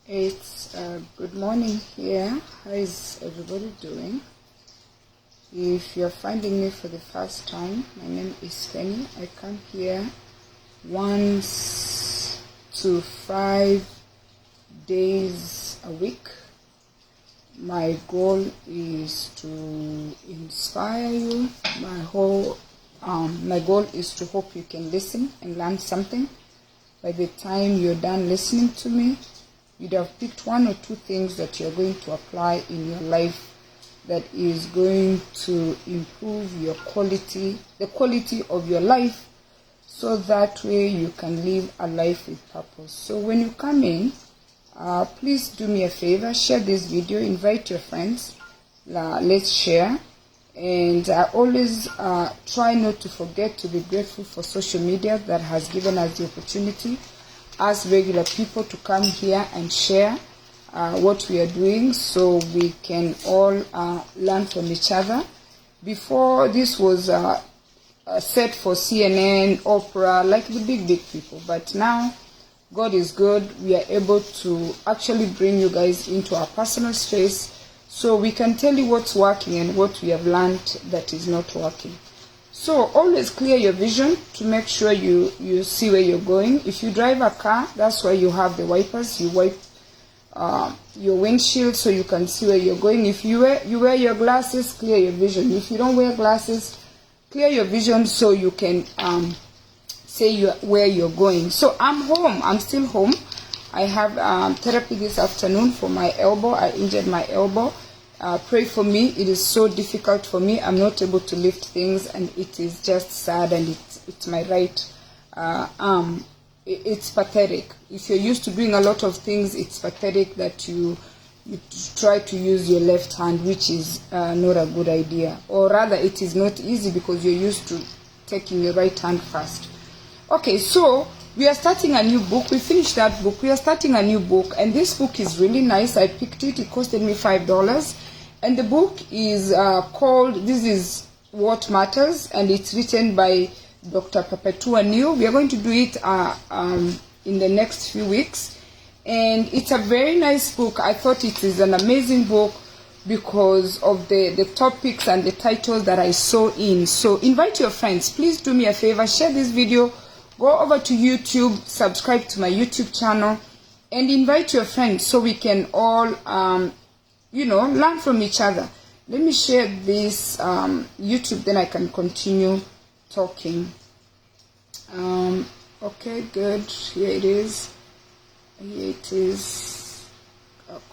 It's good morning here. How is everybody doing? If you're finding me for the first time, my name is Penny. I come here once to 5 days a week. My goal is to inspire you. My goal is to hope you can listen and learn something. By the time you're done listening to me, you'd have picked one or two things that you're going to apply in your life that is going to improve your quality, the quality of your life, so that way you can live a life with purpose. So when you come in, please do me a favor, share this video, invite your friends, let's share. And I always try not to forget to be grateful for social media that has given us the opportunity as regular people to come here and share what we are doing, so we can all learn from each other. Before, this was set for CNN, Oprah, like the big people, but now God is good. We are able to actually bring you guys into our personal space, so we can tell you what's working and what we have learned that is not working. So always clear your vision to make sure you see where you're going. If you drive a car, that's why you have the wipers. You wipe your windshield so you can see where you're going. If you wear your glasses, clear your vision. If you don't wear glasses, clear your vision so you can say where you're going. So I'm home. I'm still home. I have therapy this afternoon for my elbow. I injured my elbow. Pray for me. It is so difficult for me. I'm not able to lift things, and it is just sad, and it's my right arm. It's pathetic. If you're used to doing a lot of things, it's pathetic that you try to use your left hand, which is not a good idea. Or rather, it is not easy because you're used to taking your right hand first. Okay, so we are starting a new book. We finished that book. We are starting a new book, and this book is really nice. I picked it. It costed me $5. And the book is called This Is What Matters, and it's written by Dr. Perpetua Neal. We are going to do it in the next few weeks. And it's a very nice book. I thought it is an amazing book because of the topics and the titles that I saw in. So invite your friends. Please do me a favor. Share this video. Go over to YouTube. Subscribe to my YouTube channel. And invite your friends so we can all learn from each other. Let me share this YouTube, then I can continue talking. Okay, good. Here it is. Here it is.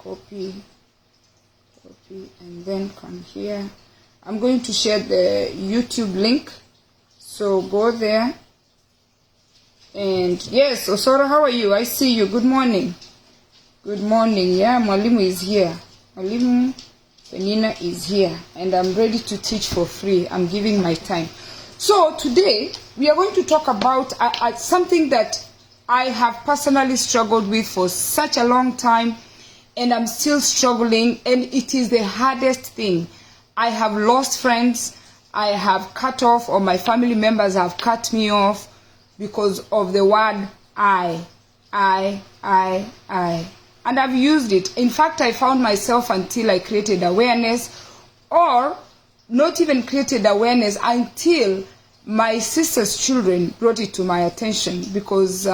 Copy, and then come here. I'm going to share the YouTube link. So go there. And yes, Osoro, how are you? I see you. Good morning. Good morning. Yeah, Mwalimu is here. Mwalimu Penina is here, and I'm ready to teach for free. I'm giving my time. So today we are going to talk about something that I have personally struggled with for such a long time, and I'm still struggling, and it is the hardest thing. I have lost friends. I have cut off, or my family members have cut me off because of the word I. And I've used it. In fact, I found myself until I created awareness, or not even created awareness until my sister's children brought it to my attention, because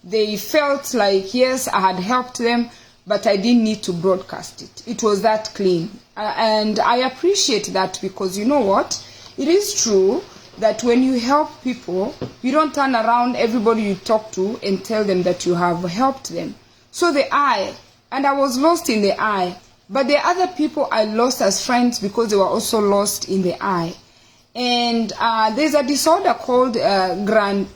they felt like, yes, I had helped them, but I didn't need to broadcast it. It was that clean. And I appreciate that, because you know what? It is true that when you help people, you don't turn around everybody you talk to and tell them that you have helped them. So the I, and I was lost in the I, but the other people I lost as friends because they were also lost in the I. And there's a disorder called grandiosis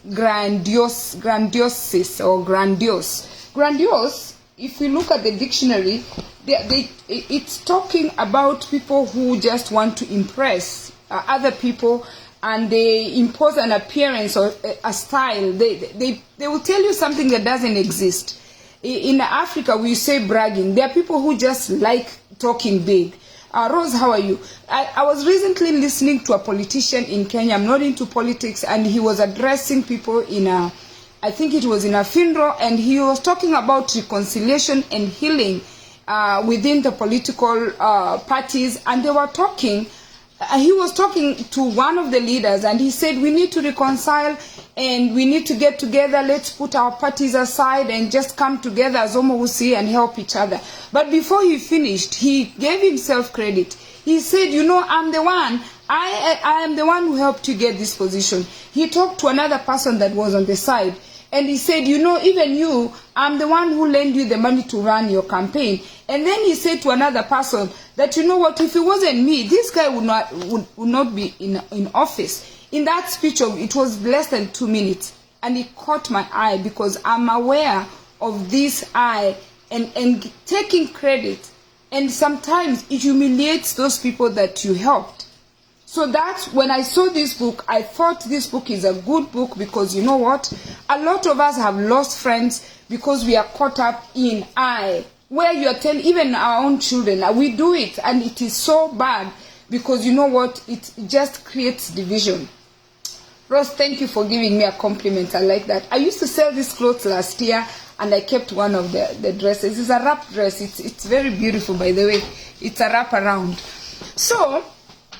or grandiose. Grandiose, if we look at the dictionary, it's talking about people who just want to impress other people, and they impose an appearance or a style. They will tell you something that doesn't exist. In Africa, we say bragging. There are people who just like talking big. Rose, how are you? I was recently listening to a politician in Kenya. I'm not into politics, and he was addressing people in I think it was in a funeral, and he was talking about reconciliation and healing within the political parties, and they were talking. He was talking to one of the leaders, and he said, we need to reconcile and we need to get together. Let's put our parties aside and just come together as Omogusi and help each other. But before he finished, he gave himself credit. He said, you know, I'm the one, I am the one who helped you get this position. He talked to another person that was on the side, and he said, you know, even you, I'm the one who lent you the money to run your campaign. And then he said to another person that, you know what, if it wasn't me, this guy would not be in office. In that speech, it was less than 2 minutes, and it caught my eye because I'm aware of this eye and taking credit. And sometimes it humiliates those people that you helped. So that's when I saw this book, I thought this book is a good book because you know what? A lot of us have lost friends because we are caught up in I, where you are telling even our own children, we do it, and it is so bad because you know what? It just creates division. Rose, thank you for giving me a compliment. I like that. I used to sell these clothes last year, and I kept one of the dresses. It's a wrap dress. It's very beautiful, by the way. It's a wrap around. So,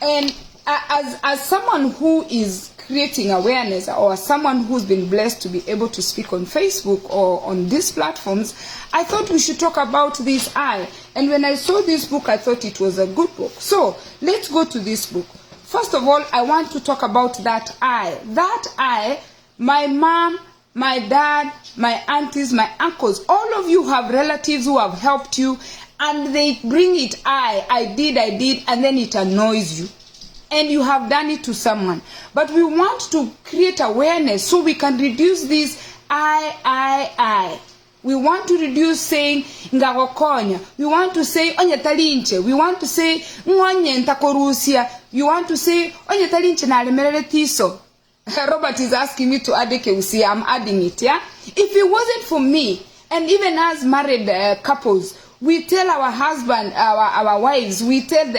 and as someone who is creating awareness, or someone who's been blessed to be able to speak on Facebook or on these platforms, I thought we should talk about this I. And when I saw this book, I thought it was a good book. So let's go to this book. First of all, I want to talk about that I. That I, my mom, my dad, my aunties, my uncles, all of you have relatives who have helped you, and they bring it I did, and then it annoys you. And you have done it to someone. But we want to create awareness so we can reduce this I. We want to reduce saying ngagokonya. We want to say onye talinche. We want to say mwanye ntakorusia. You want to say onye talinche na alemerele tiso. Robert is asking me to add Keusia. I'm adding it, yeah? If it wasn't for me, and even as married couples, we tell our husband, our wives, we tell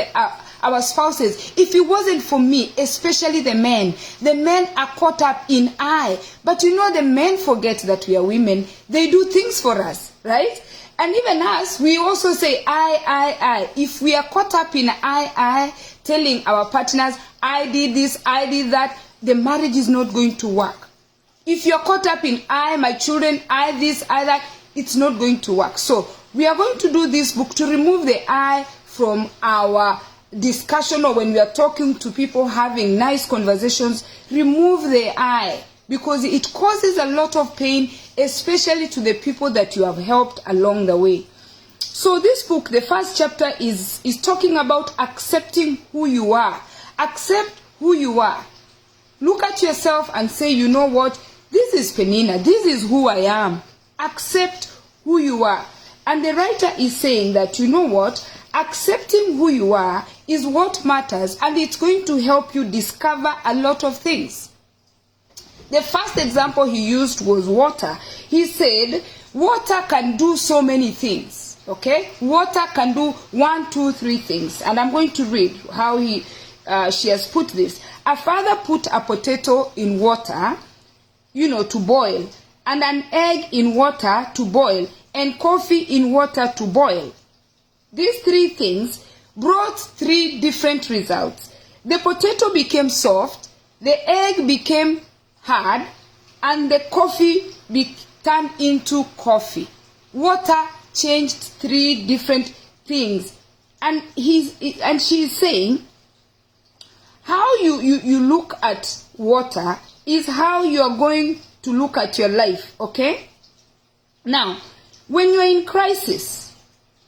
our spouses, if it wasn't for me, especially the men are caught up in I. But you know, the men forget that we are women. They do things for us, right? And even us, we also say I. If we are caught up in I, telling our partners, I did this, I did that, the marriage is not going to work. If you're caught up in I, my children, I this, I that, it's not going to work. So we are going to do this book to remove the I from our discussion, or when we are talking to people having nice conversations. Remove the I, because it causes a lot of pain, especially to the people that you have helped along the way. So this book, the first chapter is talking about accepting who you are. Accept who you are. Look at yourself and say, you know what, this is Penina, this is who I am. Accept who you are. And the writer is saying that, you know what, accepting who you are is what matters, and it's going to help you discover a lot of things. The first example he used was water. He said, water can do so many things, okay? Water can do 1, 2, 3 things. And I'm going to read how she has put this. A father put a potato in water, to boil, and an egg in water to boil, and coffee in water to boil. These 3 things brought 3 different results. The potato became soft, the egg became hard, and the coffee turned into coffee. Water changed 3 different things. And she's saying, how you look at water is how you are going to look at your life, okay? Now, when you're in crisis,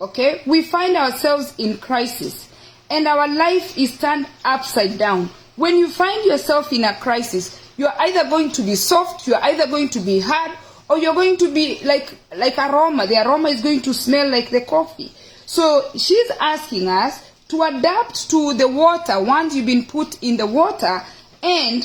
okay, we find ourselves in crisis, and our life is turned upside down. When you find yourself in a crisis, you're either going to be soft, you're either going to be hard, or you're going to be like aroma. The aroma is going to smell like the coffee. So she's asking us to adapt to the water once you've been put in the water, and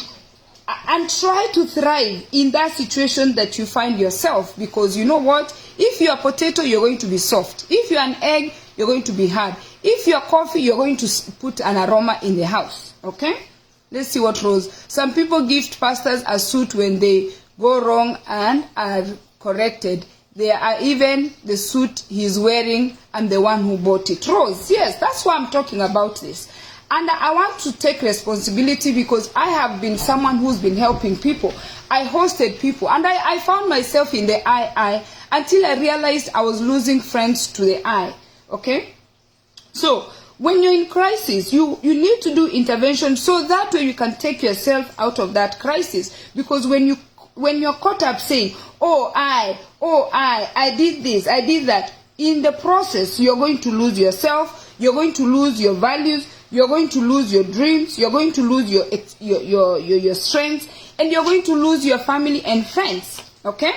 try to thrive in that situation that you find yourself. Because you know what? If you're a potato, you're going to be soft. If you're an egg, you're going to be hard. If you're coffee, you're going to put an aroma in the house. Okay? Let's see what Rose. Some people gift pastors a suit when they go wrong and are corrected. There are even the suit he's wearing, I'm the one who bought it. Rose, yes, that's why I'm talking about this. And I want to take responsibility because I have been someone who's been helping people. I hosted people and I found myself in the I until I realized I was losing friends to the I. Okay? So, when you're in crisis, you need to do intervention so that way you can take yourself out of that crisis. Because when you're caught up saying, oh, I did this, I did that, in the process, you're going to lose yourself, you're going to lose your values, you're going to lose your dreams, you're going to lose your strengths, and you're going to lose your family and friends. Okay?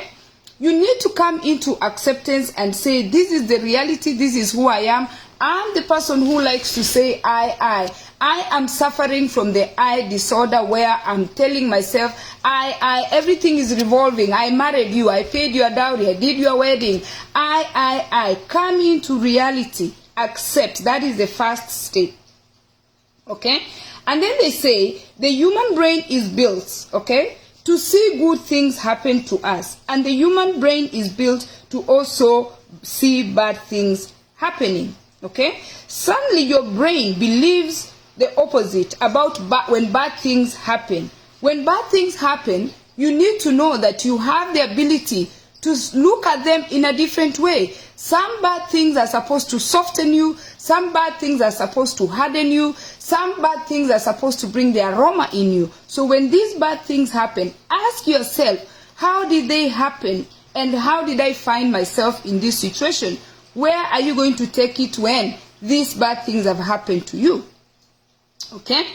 You need to come into acceptance and say, this is the reality, this is who I am. I'm the person who likes to say I am suffering from the I disorder where I'm telling myself, everything is revolving. I married you, I paid your dowry, I did your wedding. I come into reality, accept. That is the first step. Okay? And then they say the human brain is built, okay, to see good things happen to us. And the human brain is built to also see bad things happening. Okay? Suddenly your brain believes the opposite about when bad things happen. When bad things happen, you need to know that you have the ability to look at them in a different way. Some bad things are supposed to soften you. Some bad things are supposed to harden you. Some bad things are supposed to bring the aroma in you. So when these bad things happen, ask yourself, how did they happen? And how did I find myself in this situation? Where are you going to take it when these bad things have happened to you? Okay?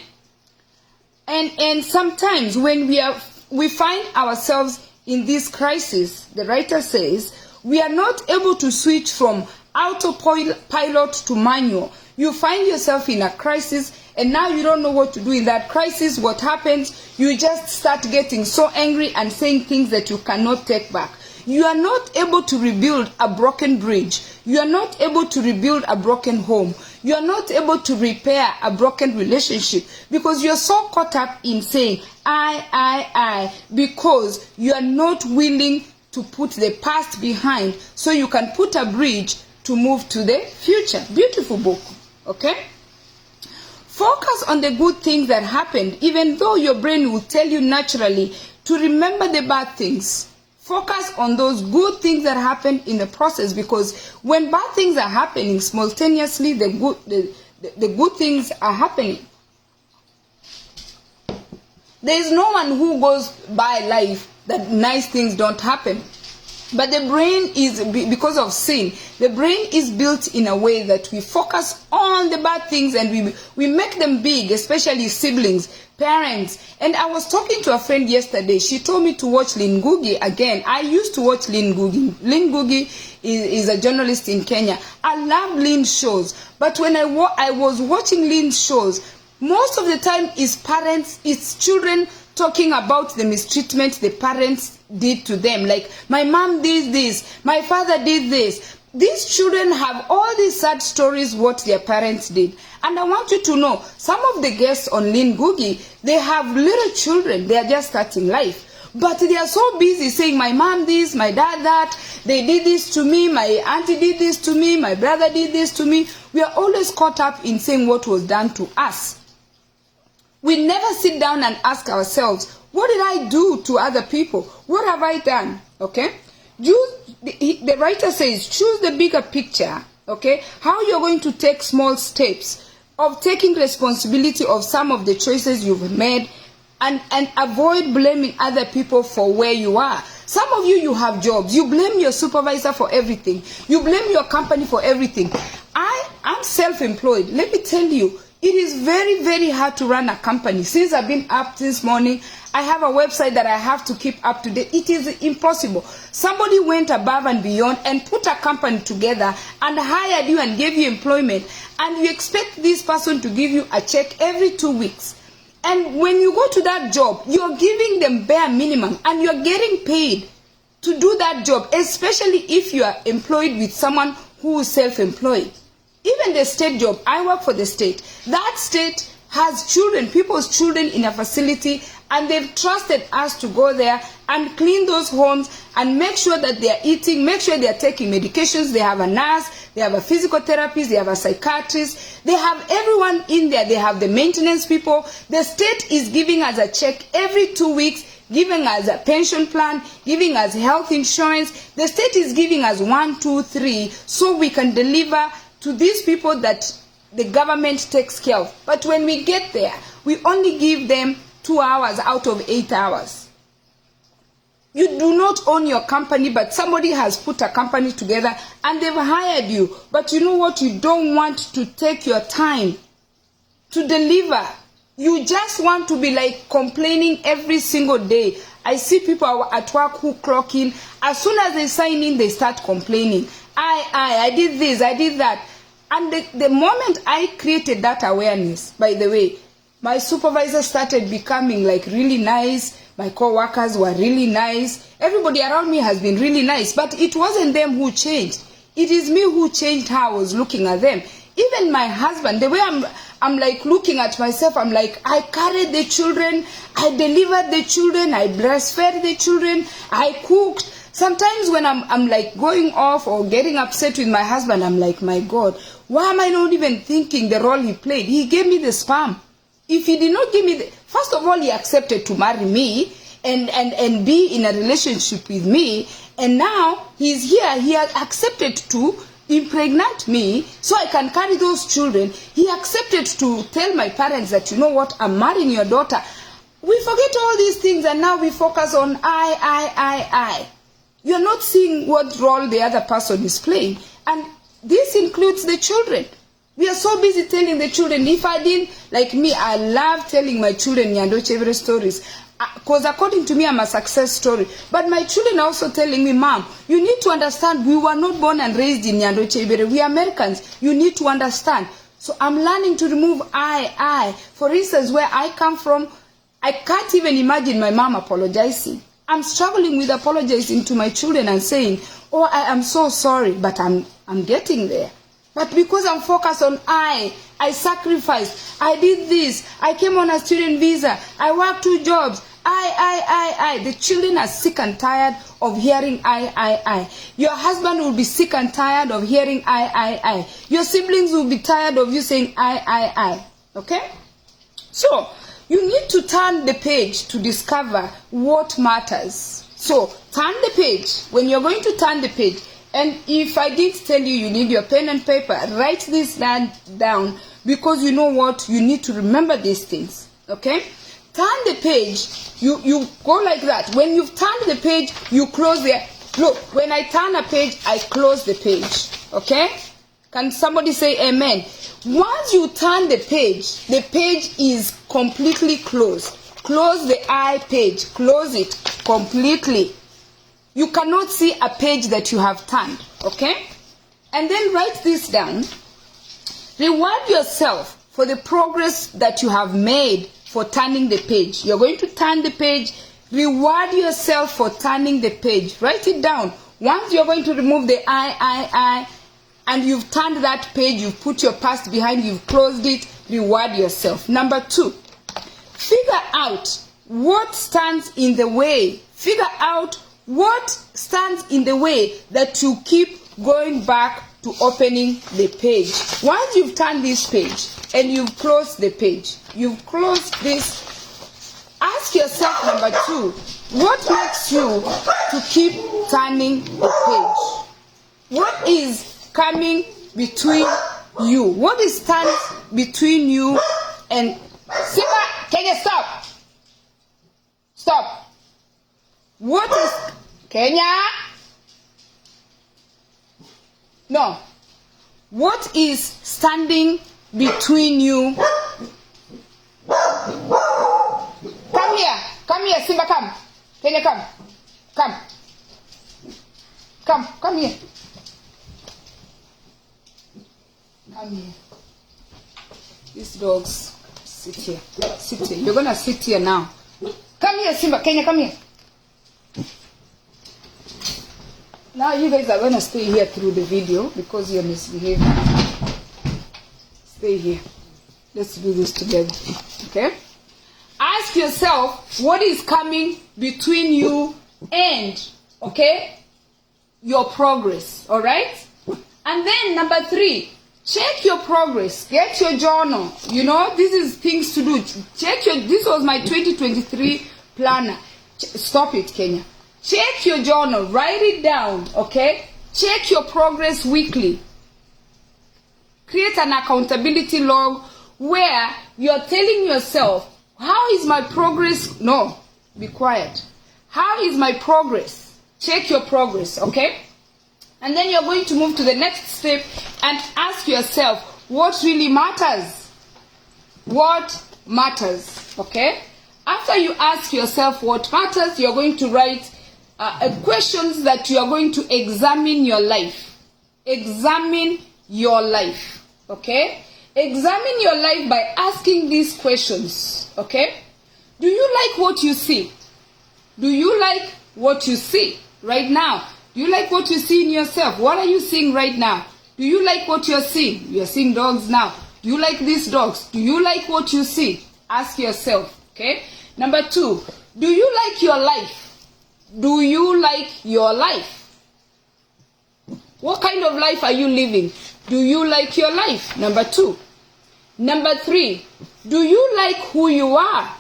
And sometimes when we find ourselves in this crisis, the writer says, we are not able to switch from autopilot to manual. You find yourself in a crisis and now you don't know what to do in that crisis. What happens? You just start getting so angry and saying things that you cannot take back. You are not able to rebuild a broken bridge. You are not able to rebuild a broken home. You are not able to repair a broken relationship because you're so caught up in saying, I, because you are not willing to put the past behind so you can put a bridge to move to the future. Beautiful book. Okay? Focus on the good things that happened, even though your brain will tell you naturally to remember the bad things. Focus on those good things that happened in the process, because when bad things are happening simultaneously, the good things are happening. There is no one who goes by life that nice things don't happen. But the brain is, because of sin, the brain is built in a way that we focus on the bad things and we make them big, especially siblings, parents. And I was talking to a friend yesterday. She told me to watch Lynn Ngugi again. I used to watch Lynn Ngugi. Lynn Ngugi is a journalist in Kenya. I love Lynn's shows. But when I was watching Lynn's shows, most of the time it's children talking about the mistreatment the parents did to them. Like, my mom did this, my father did this. These children have all these sad stories what their parents did. And I want you to know, some of the guests on Lynn Ngugi, they have little children. They are just starting life. But they are so busy saying, my mom this, my dad that, they did this to me, my auntie did this to me, my brother did this to me. We are always caught up in saying what was done to us. We never sit down and ask ourselves, what did I do to other people? What have I done? Okay? The writer says, choose the bigger picture. Okay? How you're going to take small steps of taking responsibility of some of the choices you've made, and avoid blaming other people for where you are. Some of you have jobs. You blame your supervisor for everything. You blame your company for everything. I'm self-employed. Let me tell you, it is very, very hard to run a company. Since I've been up this morning, I have a website that I have to keep up to date. It is impossible. Somebody went above and beyond and put a company together and hired you and gave you employment. And you expect this person to give you a check every 2 weeks. And when you go to that job, you're giving them bare minimum and you're getting paid to do that job, especially if you are employed with someone who is self-employed. Even the state job, I work for the state. That state has children, people's children in a facility, and they've trusted us to go there and clean those homes and make sure that they are eating, make sure they are taking medications. They have a nurse, they have a physical therapist, they have a psychiatrist, they have everyone in there. They have the maintenance people. The state is giving us a check every 2 weeks, giving us a pension plan, giving us health insurance. The state is giving us 1, 2, 3, so we can deliver to these people that the government takes care of. But when we get there, we only give them 2 hours out of 8 hours. You do not own your company, but somebody has put a company together and they've hired you. But you know what? You don't want to take your time to deliver. You just want to be like complaining every single day. I see people at work who clock in. As soon as they sign in, they start complaining. I did this, I did that. And the moment I created that awareness, by the way, my supervisor started becoming like really nice. My co-workers were really nice. Everybody around me has been really nice. But it wasn't them who changed. It is me who changed how I was looking at them. Even my husband, the way I'm like looking at myself, I'm like, I carried the children, I delivered the children, I breastfed the children, I cooked. Sometimes when I'm like going off or getting upset with my husband, I'm like, my God, why am I not even thinking the role he played? He gave me the sperm. If he did not give me first of all, he accepted to marry me and be in a relationship with me. And now he's here. He has accepted to impregnate me so I can carry those children. He accepted to tell my parents that, you know what, I'm marrying your daughter. We forget all these things and now we focus on I. You're not seeing what role the other person is playing. And this includes the children. We are so busy telling the children. If I didn't, like me, I love telling my children Nyando Chebere stories. Because according to me, I'm a success story. But my children are also telling me, Mom, you need to understand we were not born and raised in Nyando Chebere. We are Americans. You need to understand. So I'm learning to remove I. For instance, where I come from, I can't even imagine my mom apologizing. I'm struggling with apologizing to my children and saying, oh, I am so sorry, but I'm getting there. But because I'm focused on I sacrificed, I did this, I came on a student visa, I worked 2 jobs, I. The children are sick and tired of hearing I. Your husband will be sick and tired of hearing I. Your siblings will be tired of you saying I. Okay? So, you need to turn the page to discover what matters. So, turn the page. When you're going to turn the page, and if I did tell you you need your pen and paper, write this down because you know what? You need to remember these things. Okay? Turn the page. You go like that. When you've turned the page, you close the... Look, when I turn a page, I close the page. Okay? Can somebody say amen? Once you turn the page is completely closed. Close the I page. Close it completely. You cannot see a page that you have turned, okay? And then write this down. Reward yourself for the progress that you have made for turning the page. You're going to turn the page. Reward yourself for turning the page. Write it down. Once you're going to remove the I, and you've turned that page, you've put your past behind, you've closed it, reward yourself. Number 2, figure out what stands in the way. Figure out what stands in the way that you keep going back to opening the page. Once you've turned this page and you've closed the page, you've closed this, ask yourself, number 2, what makes you to keep turning the page? What is coming between you? What is standing between you and... Simba, can you stop? Stop. What is... Kenya? No. What is standing between you? Come here, Simba, come. Kenya, come. Come here. Come here. These dogs, sit here. You're gonna sit here now. Come here, Simba. Kenya, come here. Now you guys are going to stay here through the video because you're misbehaving. Stay here. Let's do this together. Okay? Ask ask yourself what is coming between you and, okay, your progress, all right? And then number 3, check your progress. Get your journal. You know, this is things to do. Check your, this was my 2023 planner. Stop it, Kenya. Check your journal. Write it down, okay? Check your progress weekly. Create an accountability log where you're telling yourself, how is my progress? No, be quiet. How is my progress? Check your progress, okay? And then you're going to move to the next step and ask yourself, what really matters? What matters, okay? After you ask yourself what matters, you're going to write questions that you are going to examine your life. Examine your life, okay? Examine your life by asking these questions, okay? Do you like what you see? Do you like what you see right now? Do you like what you see in yourself? What are you seeing right now? Do you like what you're seeing? You're seeing dogs now. Do you like these dogs? Do you like what you see? Ask yourself, okay? Number 2, do you like your life? Do you like your life? What kind of life are you living? Do you like your life? Number 2. Number 3, do you like who you are?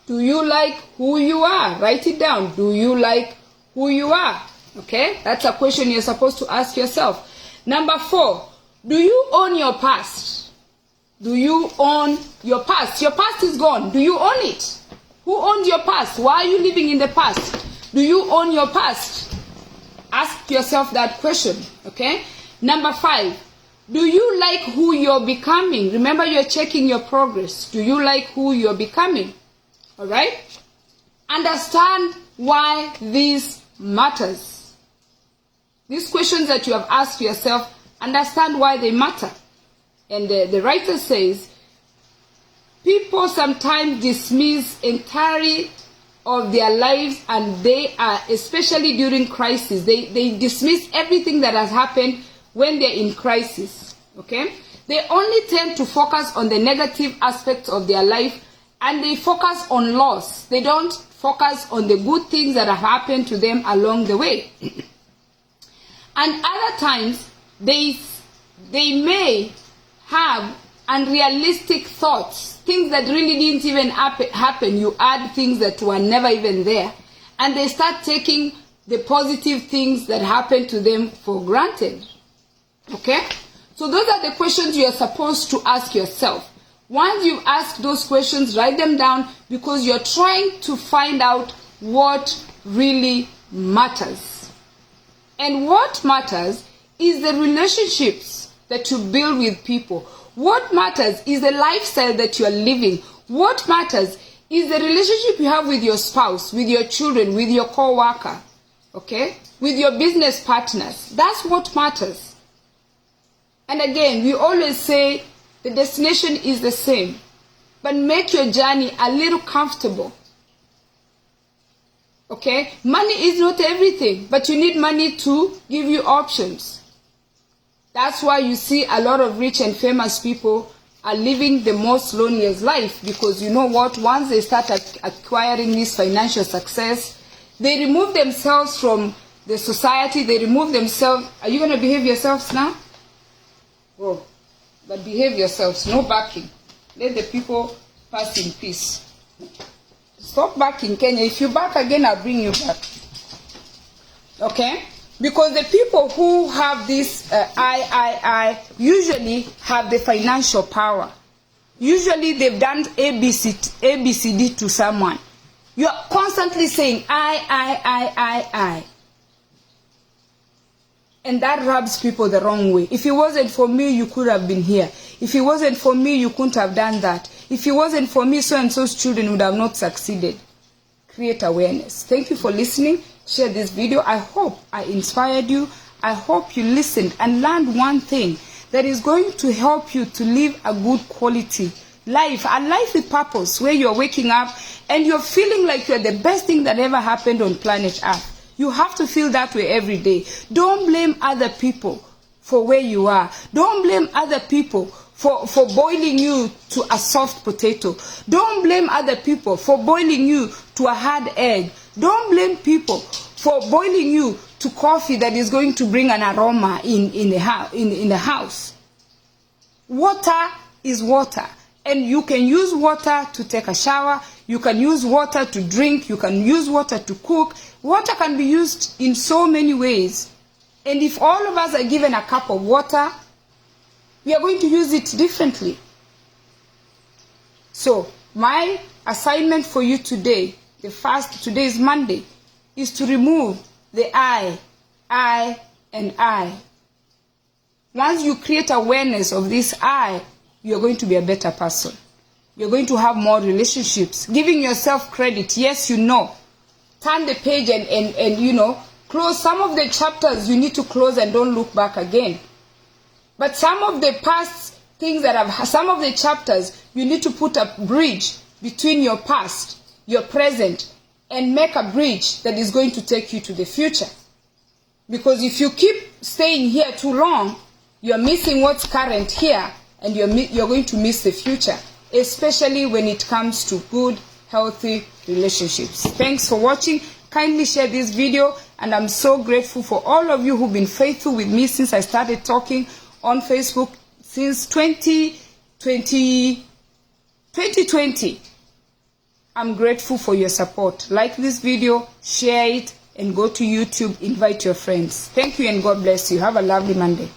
Do you like who you are? Write it down. Do you like who you are? Okay, that's a question you're supposed to ask yourself. Number 4, do you own your past? Do you own your past? Your past is gone. Do you own it? Who owns your past? Why are you living in the past? Do you own your past? Ask yourself that question, okay? Number 5, do you like who you're becoming? Remember, you're checking your progress. Do you like who you're becoming? All right? Understand why this matters. These questions that you have asked yourself, understand why they matter. And the writer says, people sometimes dismiss entirely of their lives, and they are, especially during crisis, they dismiss everything that has happened when they're in crisis, okay? They only tend to focus on the negative aspects of their life, and they focus on loss. They don't focus on the good things that have happened to them along the way. And other times, they may have unrealistic thoughts, things that really didn't even happen. You add things that were never even there, and they start taking the positive things that happened to them for granted. Okay? So those are the questions you are supposed to ask yourself. Once you've asked those questions, write them down, because you're trying to find out what really matters. And what matters is the relationships that you build with people. What matters is the lifestyle that you are living. What matters is the relationship you have with your spouse, with your children, with your co-worker, okay? With your business partners. That's what matters. And again, we always say the destination is the same, but make your journey a little comfortable. Okay? Money is not everything, but you need money to give you options. That's why you see a lot of rich and famous people are living the most loneliest life, because you know what? Once they start acquiring this financial success, they remove themselves from the society. They remove themselves. Are you going to behave yourselves now? Oh, but behave yourselves. No backing. Let the people pass in peace. Stop backing, Kenya. If you back again, I'll bring you back. Okay? Because the people who have this I usually have the financial power. Usually they've done ABCD to someone. You're constantly saying I. And that rubs people the wrong way. If it wasn't for me, you could have been here. If it wasn't for me, you couldn't have done that. If it wasn't for me, so-and-so's children would have not succeeded. Create awareness. Thank you for listening. Share this video. I hope I inspired you. I hope you listened and learned one thing that is going to help you to live a good quality life, a life with purpose, where you're waking up and you're feeling like you're the best thing that ever happened on planet Earth. You have to feel that way every day. Don't blame other people for where you are. Don't blame other people for boiling you to a soft potato. Don't blame other people for boiling you to a hard egg. Don't blame people for boiling you to coffee that is going to bring an aroma in the house. Water is water, and you can use water to take a shower. You can use water to drink. You can use water to cook. Water can be used in so many ways. And if all of us are given a cup of water, we are going to use it differently. So my assignment for you today, today is Monday, is to remove the I, and I. Once you create awareness of this I, you're going to be a better person. You're going to have more relationships. Giving yourself credit. Yes, you know. Turn the page and you know, close some of the chapters you need to close and don't look back again. But some of the past things some of the chapters, you need to put a bridge between your past, your present, and make a bridge that is going to take you to the future. Because if you keep staying here too long, you're missing what's current here, and you're going to miss the future, especially when it comes to good, healthy relationships. Thanks for watching. Kindly share this video, and I'm so grateful for all of you who've been faithful with me since I started talking on Facebook since 2020. I'm grateful for your support. Like this video, share it, and go to YouTube, invite your friends. Thank you, and God bless you. Have a lovely Monday.